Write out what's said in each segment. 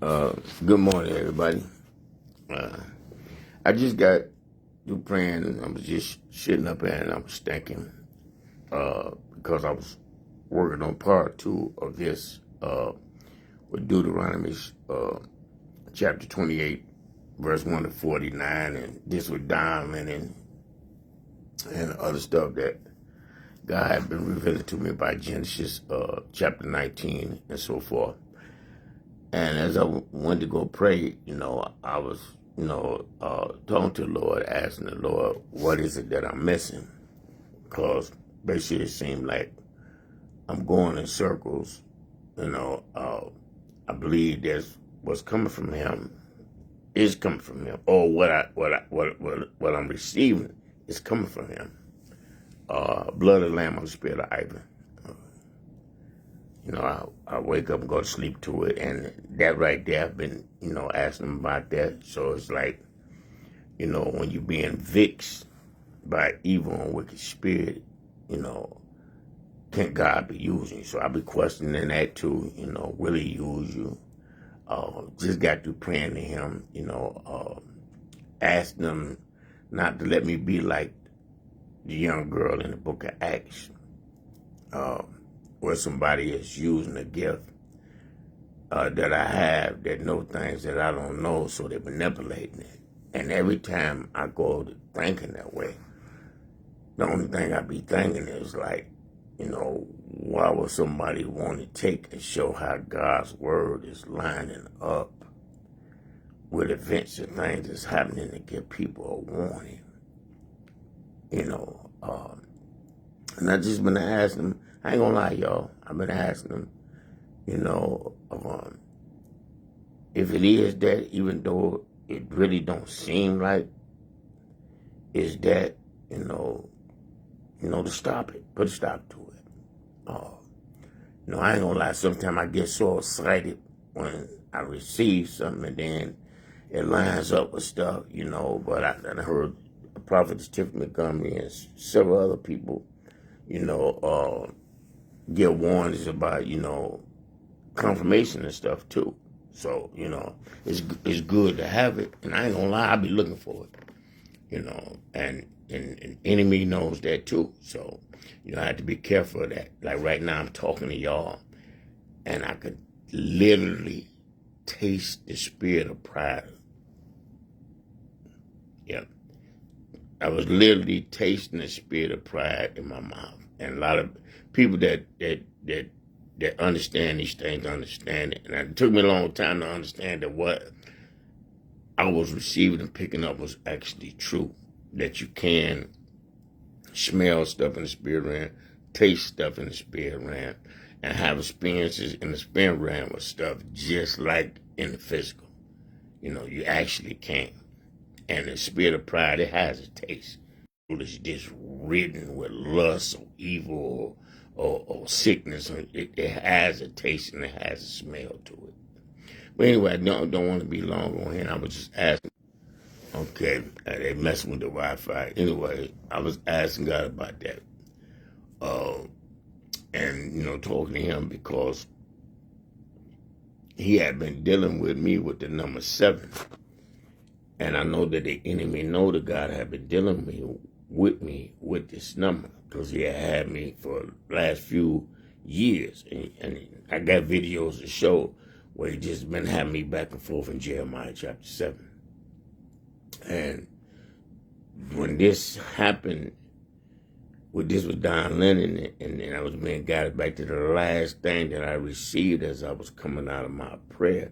Good morning, everybody. Uh, I just got through praying, and I was just sitting up there, and I was thinking, because I was working on part two of this with Deuteronomy chapter 28, verse 1 to 49, and this with Don Lennon and other stuff that God had been revealing to me by Genesis chapter 19 and so forth. And as I went to go pray, I was, talking to the Lord, asking the Lord, what is it that I'm missing? Because basically it seemed like I'm going in circles. I believe that's what's coming from Him is coming from Him, or what I'm receiving is coming from Him. Blood of the Lamb, on the Spirit of Ivan. I wake up and go to sleep to it, and that right there, I've been, asking them about that. So it's like, when you're being vexed by evil and wicked spirit, can God be using you? So I be questioning that too, will He use you? Just got through praying to Him, asking Him not to let me be like the young girl in the book of Acts, where somebody is using a gift that I have that know things that I don't know, so they're manipulating it. And every time I go to thinking that way, the only thing I be thinking is like, why would somebody want to take and show how God's word is lining up with events and things that's happening to give people a warning? And I just been asking them, I ain't gonna lie, y'all, I've been asking them, if it is that, even though it really don't seem like, is that, to stop it, put a stop to it. I ain't gonna lie, sometimes I get so excited when I receive something and then it lines up with stuff, but I heard Prophet Tiffany Montgomery and several other people, get warnings about, confirmation and stuff too. So, it's good to have it. And I ain't gonna lie, I be looking for it, and enemy knows that too. So, I have to be careful of that. Like right now I'm talking to y'all and I could literally taste the spirit of pride. Yeah. I was literally tasting the spirit of pride in my mouth. And a lot of people that understand these things understand it. And it took me a long time to understand that what I was receiving and picking up was actually true. That you can smell stuff in the spirit realm, taste stuff in the spirit realm, and have experiences in the spirit realm with stuff just like in the physical. You actually can. And the spirit of pride, it has a taste. It's just ridden with lust or evil or sickness. It has a taste and it has a smell to it. But anyway, I don't want to be long on here. And I was just asking. Okay, they messing with the Wi-Fi. Anyway, I was asking God about that. And, talking to Him because He had been dealing with me with the number 7. And I know that the enemy know that God had been dealing with me with this number because He had me for the last few years. And I got videos to show where He just been having me back and forth in Jeremiah chapter 7. And when this happened, with Don Lennon, and I was being guided back to the last thing that I received as I was coming out of my prayer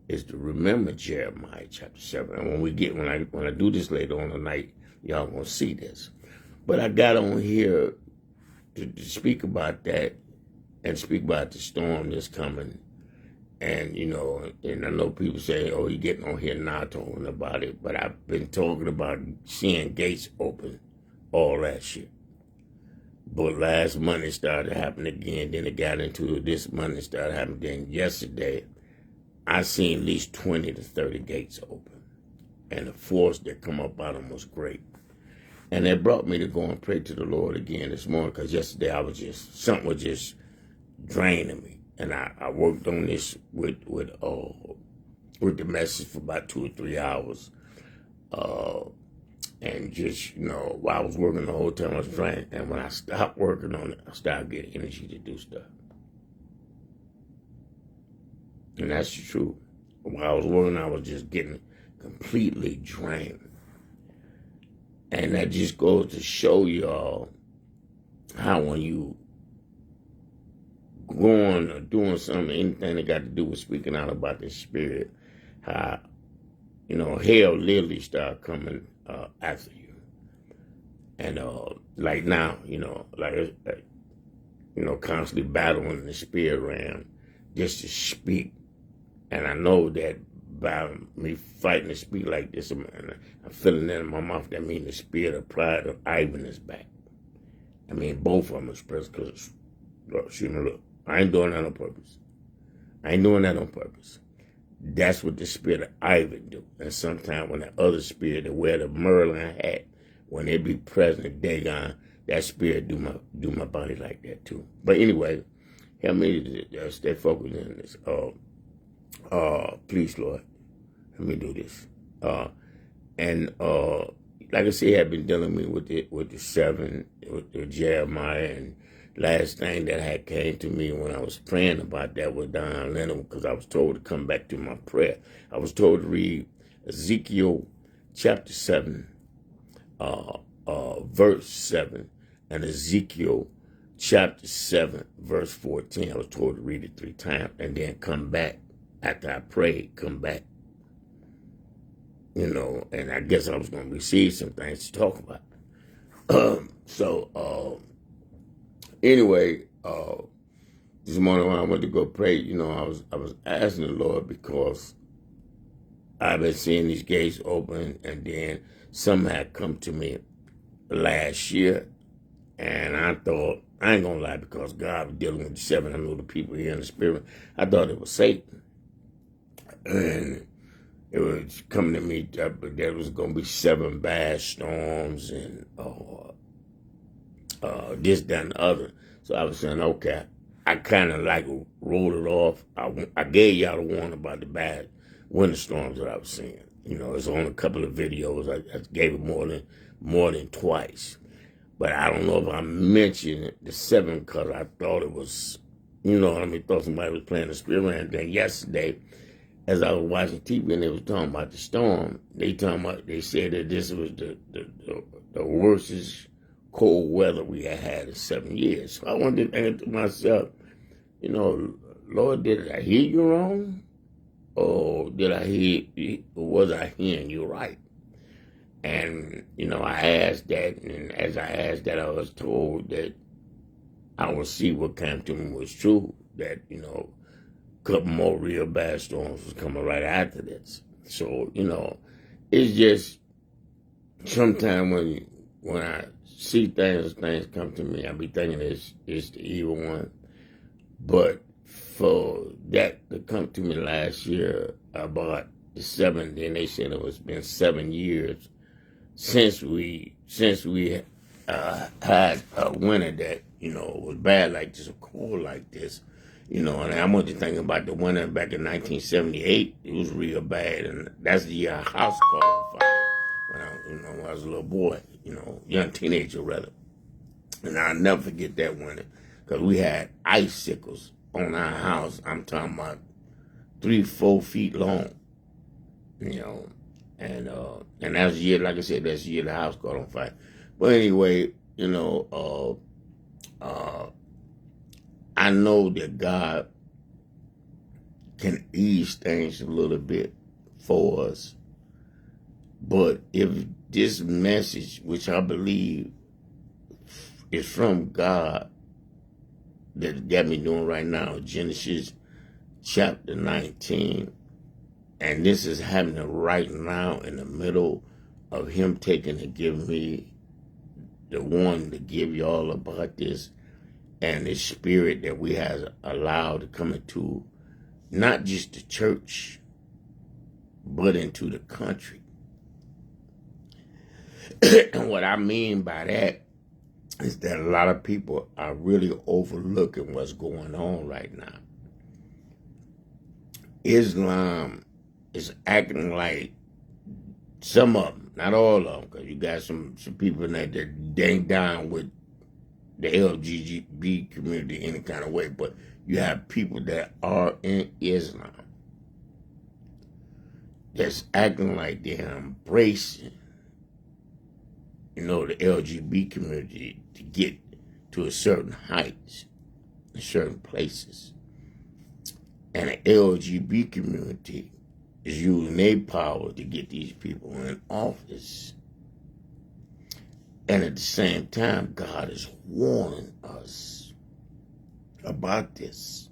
is to remember Jeremiah chapter 7. And when I do this later on tonight, y'all gonna see this. But I got on here to speak about that and speak about the storm that's coming. And, and I know people say, oh, you're getting on here now talking about it. But I've been talking about seeing gates open, all that shit. But last Monday started happening again. Then it got into this Monday started happening again. Yesterday, I seen at least 20 to 30 gates open. And the force that come up out of them was great. And that brought me to go and pray to the Lord again this morning because yesterday something was just draining me. And I worked on this with with the message for about 2 or 3 hours. And just, while I was working the whole time I was trying. And when I stopped working on it, I started getting energy to do stuff. And that's the truth. While I was working, I was just getting completely drained. And that just goes to show y'all how when you going or doing something, anything that got to do with speaking out about the spirit, how, hell literally start coming after you. And like now, constantly battling the spirit realm just to speak. And I know that by me fighting to speak like this, and I'm feeling that in my mouth, that means the spirit of pride of Ivan is back. I mean, both of them is present because, look, I ain't doing that on purpose. That's what the spirit of Ivan do. And sometimes when the other spirit that wear the Merlin hat, when they be present, Dagon, that spirit do my body like that too. But anyway, help me to stay focused on this. Please, Lord, let me do this. Like I said, I've been dealing with the 7, with the Jeremiah, and last thing that had came to me when I was praying about that was Don Lennon, because I was told to come back to my prayer. I was told to read Ezekiel chapter 7, verse 7, and Ezekiel chapter 7, verse 14. I was told to read it 3 times and then come back. After I prayed, come back. And I guess I was going to receive some things to talk about. Anyway, this morning when I went to go pray, I was asking the Lord because I've been seeing these gates open, and then some had come to me last year, and I thought, I ain't going to lie, because God was dealing with the 7, I know the people here in the spirit, I thought it was Satan. And it was coming to me that there was going to be 7 bad storms and this, that, and the other. So I was saying, okay, I kind of like rolled it off. I gave y'all a warning about the bad winter storms that I was seeing. It's on a couple of videos. I gave it more than twice. But I don't know if I mentioned the 7 because I thought it was, thought somebody was playing the spirit. And then yesterday, as I was watching TV and they was talking about the storm, they said that this was the worstest cold weather we had in 7 years. So I wanted to think to myself, Lord, did I hear you wrong? Or was I hearing you right? And, I asked that, and as I asked that, I was told that I would see what came to me was true, that, couple more real bad storms was coming right after this. So, it's just sometimes when I see things come to me, I be thinking it's the evil one. But for that to come to me last year about the 7, then they said it been 7 years since we had a winter that, was bad like this, or cold like this. And I want to think about the winter back in 1978. It was real bad, and that's the year our house caught on fire when I was a little boy, young teenager rather. And I'll never forget that winter because we had icicles on our house. I'm talking about 3-4 feet long, and that was the year, like I said, that's the year the house caught on fire. But anyway, I know that God can ease things a little bit for us. But if this message, which I believe is from God, that got me doing right now, Genesis chapter 19, and this is happening right now in the middle of him taking and giving me the one to give y'all about this, and the spirit that we have allowed to come into not just the church, but into the country. And what I mean by that is that a lot of people are really overlooking what's going on right now. Islam is acting like some of them, not all of them, because you got some people in there that ain't down with the LGBT community any kind of way, but you have people that are in Islam that's acting like they're embracing, the LGBT community to get to a certain heights in certain places. And the LGBT community is using their power to get these people in office. And at the same time, God is warning us about this.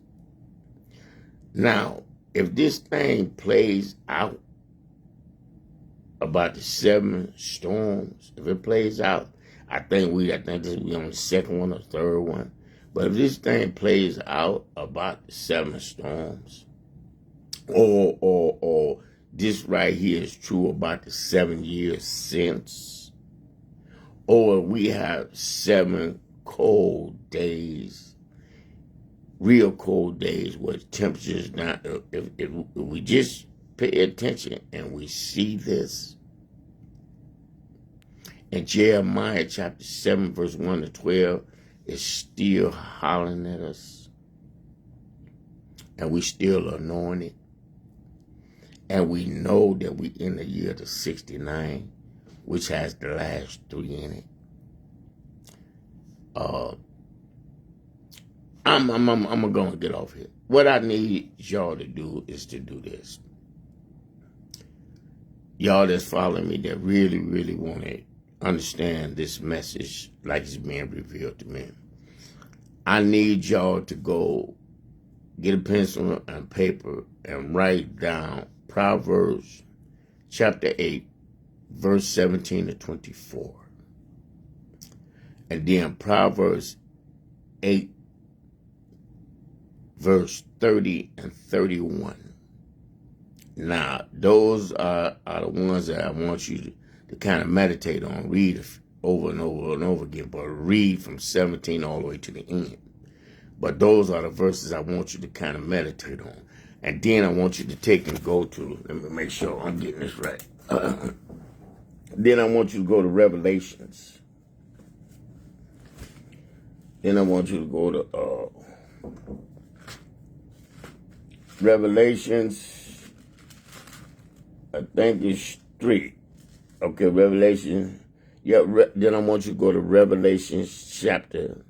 Now, if this thing plays out about the 7 storms, if it plays out, I think this will be on the second one or third one. But if this thing plays out about the 7 storms, or this right here is true about the 7 years since, or we have 7 cold days, real cold days where the temperatures not, if we just pay attention and we see this, in Jeremiah chapter 7 verse 1 to 12, is still hollering at us, and we still anointed, and we know that we in the year to 69, which has the last 3 in it. I'm gonna get off here. What I need y'all to do is to do this. Y'all that's following me that really, really want to understand this message like it's being revealed to me. I need y'all to go get a pencil and paper and write down Proverbs chapter 8, verse 17 to 24. And then Proverbs 8, verse 30 and 31. Now, those are the ones that I want you to kind of meditate on, read over and over and over again, but read from 17 all the way to the end. But those are the verses I want you to kind of meditate on. And then I want you to take and go to, let me make sure I'm getting this right. Then I want you to go to Revelations. Then I want you to go to Revelations, I think it's 3. Okay, Revelation. Yeah, then I want you to go to Revelation chapter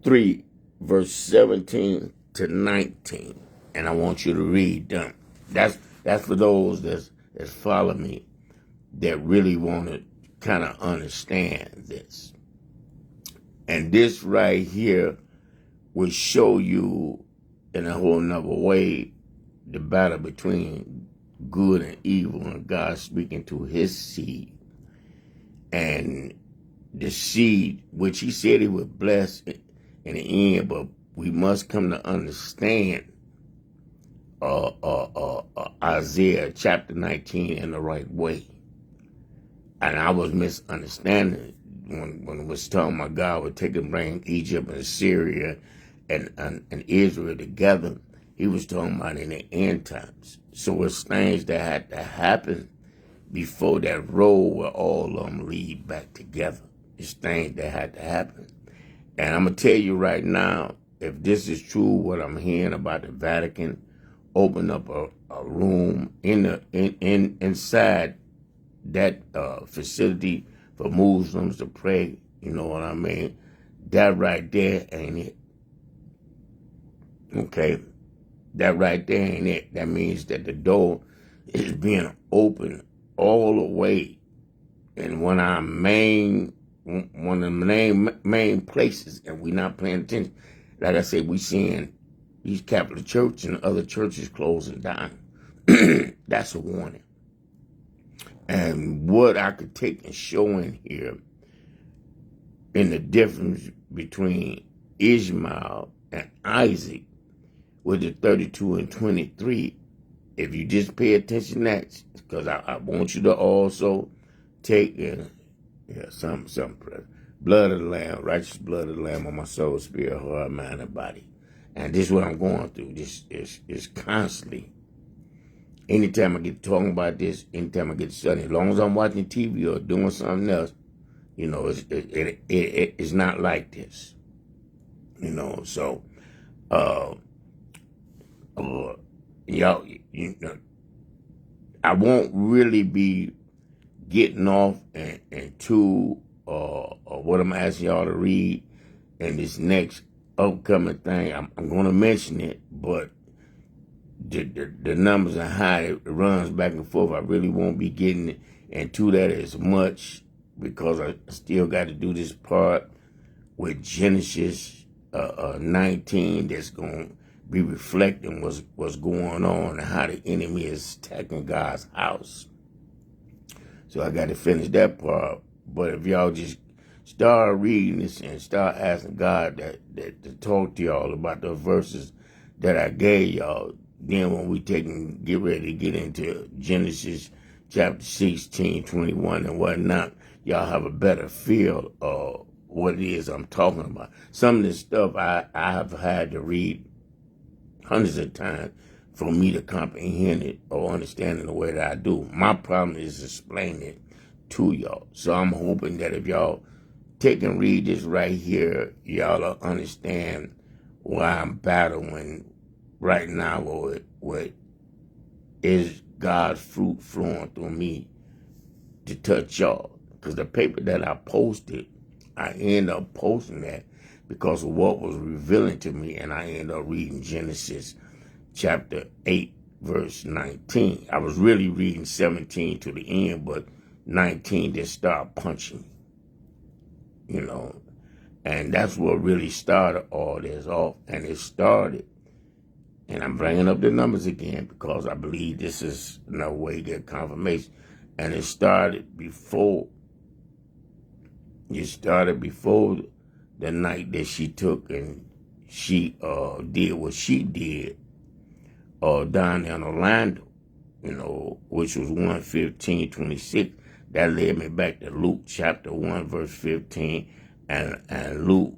3, verse 17 to 19. And I want you to read them. That's for those that follow me that really want to kind of understand this. And this right here will show you in a whole nother way the battle between good and evil, and God speaking to his seed. And the seed, which he said he would bless in the end, but we must come to understand Isaiah chapter 19 in the right way. And I was misunderstanding when it was talking about God would take and bring Egypt and Syria and Israel together. He was talking about in the end times. So it's things that had to happen before that road where all of them lead back together. It's things that had to happen. And I'm going to tell you right now, if this is true, what I'm hearing about the Vatican, open up a room inside that facility for Muslims to pray, you know what I mean? That right there ain't it. Okay? That right there ain't it. That means that the door is being opened all the way. And one of the main places, and we're not paying attention. Like I said, we seeing these Catholic churches and other churches closing down. That's a warning. And what I could take and show in here in the difference between Ishmael and Isaac with the 32 and 23, if you just pay attention to that, because I want you to also take some blood of the Lamb, righteous blood of the Lamb on my soul, spirit, heart, mind, and body. And this is what I'm going through. This is constantly anytime I get talking about this, anytime I get studying, as long as I'm watching TV or doing something else, you know, it's not like this. You know, so y'all, you know, I won't really be getting off into what I'm asking y'all to read in this next upcoming thing. I'm going to mention it, but the numbers are high. It runs back and forth. I really won't be getting into that as much because I still got to do this part with Genesis 19 that's going to be reflecting what's going on and how the enemy is attacking God's house. So I got to finish that part. But if y'all just start reading this and start asking God that to talk to y'all about the verses that I gave y'all, then when we get ready to get into Genesis chapter 16, 21 and whatnot, y'all have a better feel of what it is I'm talking about. Some of this stuff I have had to read hundreds of times for me to comprehend it or understand it the way that I do. My problem is explaining it to y'all. So I'm hoping that if y'all take and read this right here, y'all will understand why I'm battling right now with is God's fruit flowing through me to touch y'all. Because the paper that I posted, I ended up posting that because of what was revealing to me, and I ended up reading Genesis chapter 8, verse 19. I was really reading 17 to the end, but 19 just started punching me, you know. And that's what really started all this off. And it started, and I'm bringing up the numbers again because I believe this is another way to get confirmation. And it started before the night that she took and she did what she did down in Orlando, you know, which was 1:15:26. That led me back to Luke chapter 1, verse 15, and Luke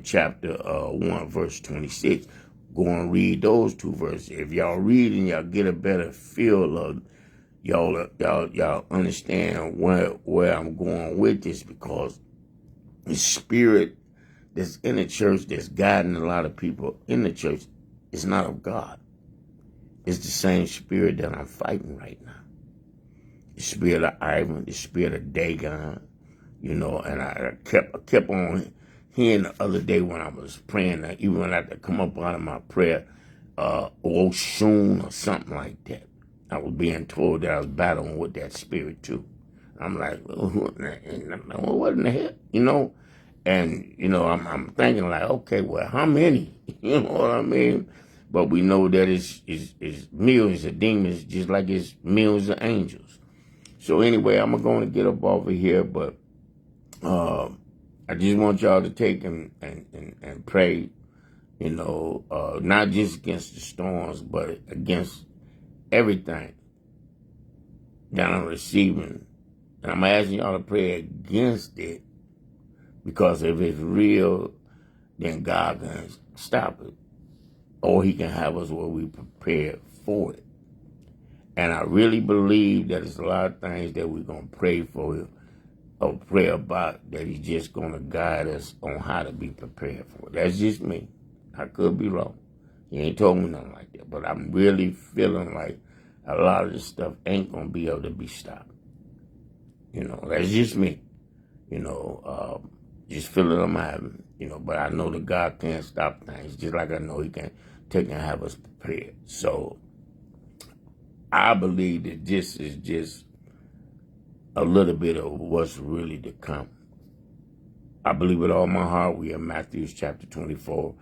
chapter 1, verse 26. Go and read those two verses. If y'all read and y'all get a better feel of y'all understand where I'm going with this, because the spirit that's in the church that's guiding a lot of people in the church is not of God. It's the same spirit that I'm fighting right now. The spirit of Ivan, the spirit of Dagon, you know, and I kept on hearing the other day when I was praying, even when I had to come up out of my prayer, Oshun or something like that. I was being told that I was battling with that spirit too. I'm like, well, what in the hell, you know? And, you know, I'm thinking like, okay, well, how many? You know what I mean? But we know that it's millions of demons, just like it's millions of angels. So anyway, I'm going to get up off of here, but I just want y'all to take and pray, you know, not just against the storms, but against everything that I'm receiving. And I'm asking y'all to pray against it, because if it's real, then God can stop it. Or he can have us where we prepare for it. And I really believe that there's a lot of things that we're going to pray for or pray about that he's just going to guide us on how to be prepared for it. That's just me. I could be wrong. He ain't told me nothing like that. But I'm really feeling like a lot of this stuff ain't going to be able to be stopped. You know, that's just me. You know, just feeling I'm having, you know, but I know that God can't stop things, just like I know he can take and have us prepared. So I believe that this is just a little bit of what's really to come. I believe with all my heart we are in Matthew chapter 24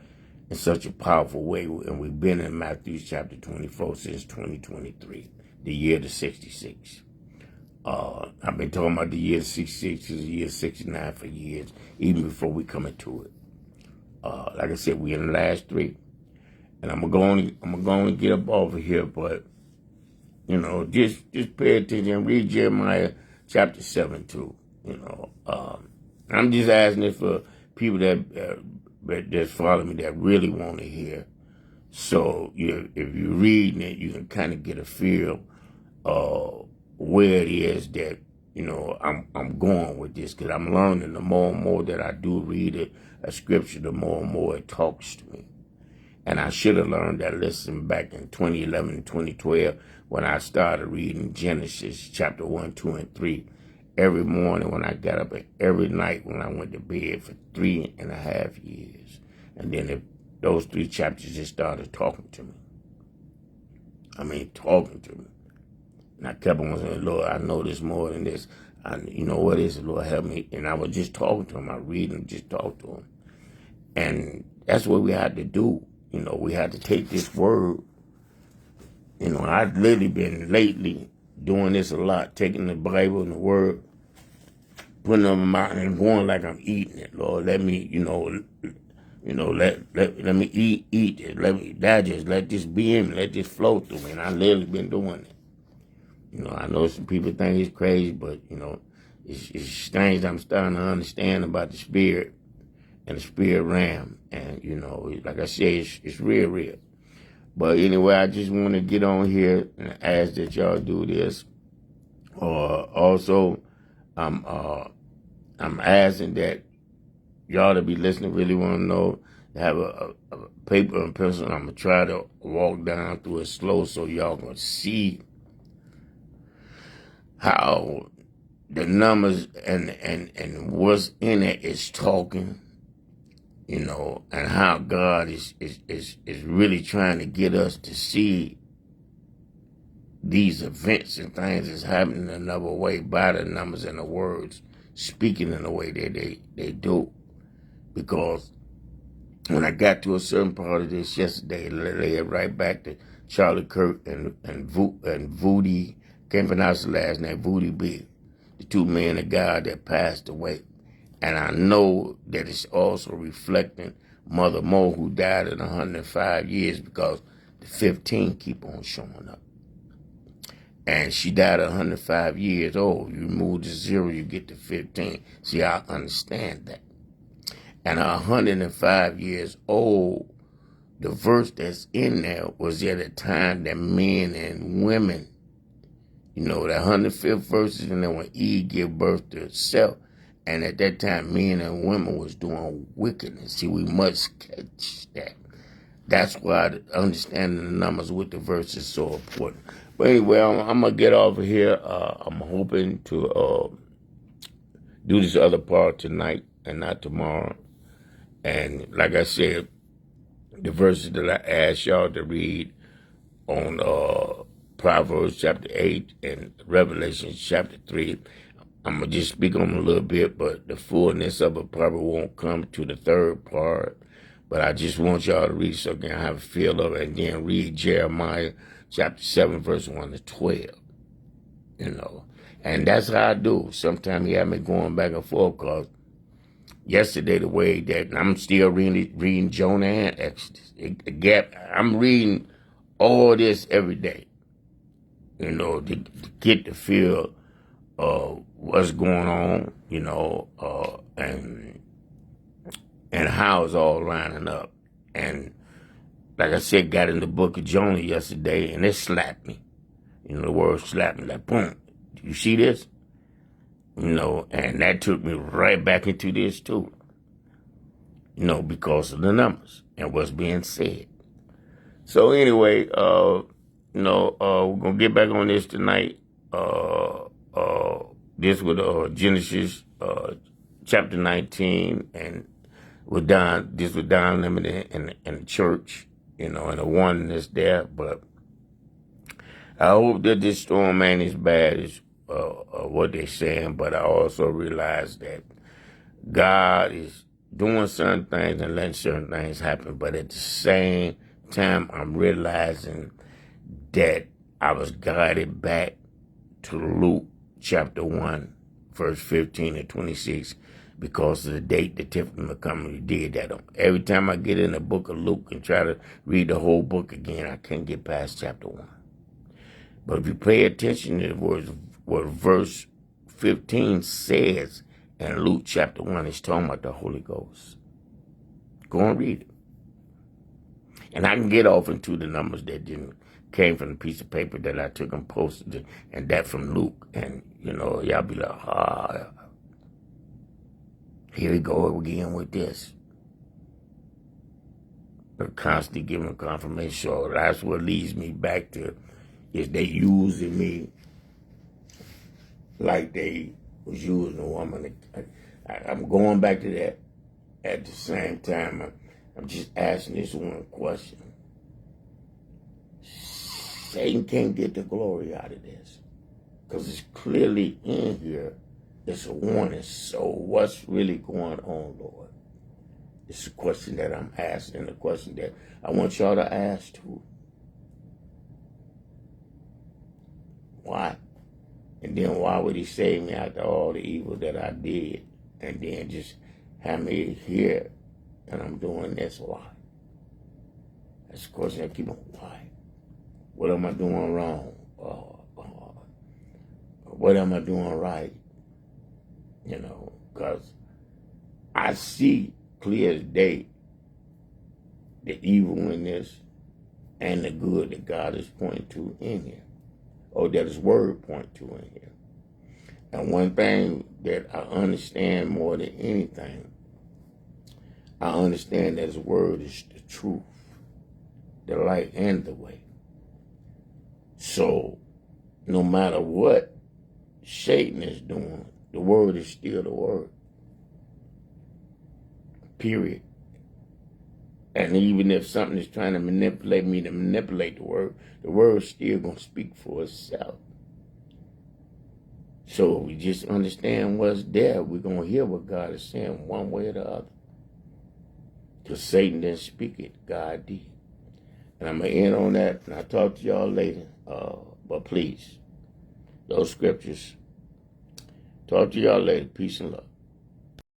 in such a powerful way, and we've been in Matthew chapter 24 since 2023, the year to 66. I've been talking about the year 66 to the year 69 for years, even before we come into it. Like I said, we're in the last three, and I'm going to get up over here, but you know, just pay attention. Read Jeremiah chapter 7 too. You know, I'm just asking it for people that follow me that really want to hear. So if you're reading it, you can kind of get a feel where it is that, I'm going with this, because I'm learning the more and more that I do read a scripture, the more and more it talks to me. And I should have learned that lesson back in 2011, 2012, when I started reading Genesis chapter 1, 2, and 3 every morning when I got up, and every night when I went to bed for 3.5 years. And then those 3 chapters just started talking to me. Talking to me. And I kept on saying, Lord, I know this more than this. You know what is it, Lord, help me. And I was just talking to him. I read and just talk to him. And that's what we had to do. We had to take this word. I've literally been lately doing this a lot, taking the Bible and the word, putting them in my mouth and going like I'm eating it. Lord, let me, let me eat it. Let me digest. Let this be in me. Let this flow through me. And I literally been doing it. I know some people think it's crazy, but, it's things I'm starting to understand about the spirit and the spirit realm. And, like I said, it's real, real. But anyway, I just want to get on here and ask that y'all do this. Also, I'm asking that y'all to be listening really want to know, have a paper and pencil. I'm going to try to walk down through it slow so y'all can see how the numbers and what's in it is talking, and how God is really trying to get us to see these events and things that's happening another way by the numbers and the words, speaking in the way that they do. Because when I got to a certain part of this yesterday, it led right back to Charlie Kirk and Voodie, can't pronounce the last name, Voodie B, the 2 men of God that passed away. And I know that it's also reflecting Mother Mo, who died at 105 years, because the 15 keep on showing up. And she died at 105 years old. You remove the 0, you get to 15. See, I understand that. And at 105 years old, the verse that's in there was at a time that men and women, the 105th verse is in there when Eve gave birth to herself. And at that time, men and women was doing wickedness. See, we must catch that. That's why understanding the numbers with the verse is so important. But anyway, I'm going to get off of here. I'm hoping to do this other part tonight and not tomorrow. And like I said, the verses that I asked y'all to read on Proverbs chapter 8 and Revelation chapter 3, I'm going to just speak on them a little bit, but the fullness of it probably won't come to the third part. But I just want y'all to read so I can have a feel of it, and then read Jeremiah chapter 7, verse 1 to 12. And that's how I do. Sometimes he had me going back and forth, because yesterday, the way that I'm still reading Jonah and Exodus. I'm reading all this every day, to get the feel of what's going on, and how it's all lining up. And like I said, got in the book of Jonah yesterday, and it slapped me. The word slapped me, like, boom. You see this? And that took me right back into this too. Because of the numbers and what's being said. So anyway, we're gonna get back on this tonight. This with Genesis chapter 19, and this with Don Lemon and the church, and the oneness there. But I hope that this storm ain't as bad as what they're saying, but I also realize that God is doing certain things and letting certain things happen. But at the same time, I'm realizing that I was guided back to Luke chapter 1, verse 15 and 26, because of the date that Tiffany Montgomery did that. Every time I get in the book of Luke and try to read the whole book again, I can't get past chapter 1. But if you pay attention to what verse 15 says in Luke chapter 1, it's talking about the Holy Ghost. Go and read it. And I can get off into the numbers that didn't came from the piece of paper that I took and posted it, and that from Luke. And, y'all be like, here we go again with this. But constantly giving confirmation. So that's what leads me back to, is they using me like they was using a woman. I'm going back to that. At the same time, I'm just asking this one question. Satan can't get the glory out of this, because it's clearly in here. It's a warning. So what's really going on, Lord? It's a question that I'm asking, a question that I want y'all to ask too. Why? And then why would he save me after all the evil that I did? And then just have me here and I'm doing this? Why? That's the question I keep on. Why? What am I doing wrong? What am I doing right? Because I see clear as day the evil in this and the good that God is pointing to in here, or that His Word point to in here. And one thing that I understand more than anything, I understand that His Word is the truth, the light, and the way. So no matter what Satan is doing, the Word is still the Word. Period. And even if something is trying to manipulate me to manipulate the Word's still going to speak for itself. So if we just understand what's there, we're going to hear what God is saying one way or the other. Because Satan didn't speak it, God did. And I'm going to end on that, and I'll talk to y'all later. But please, those scriptures. Talk to y'all later. Peace and love.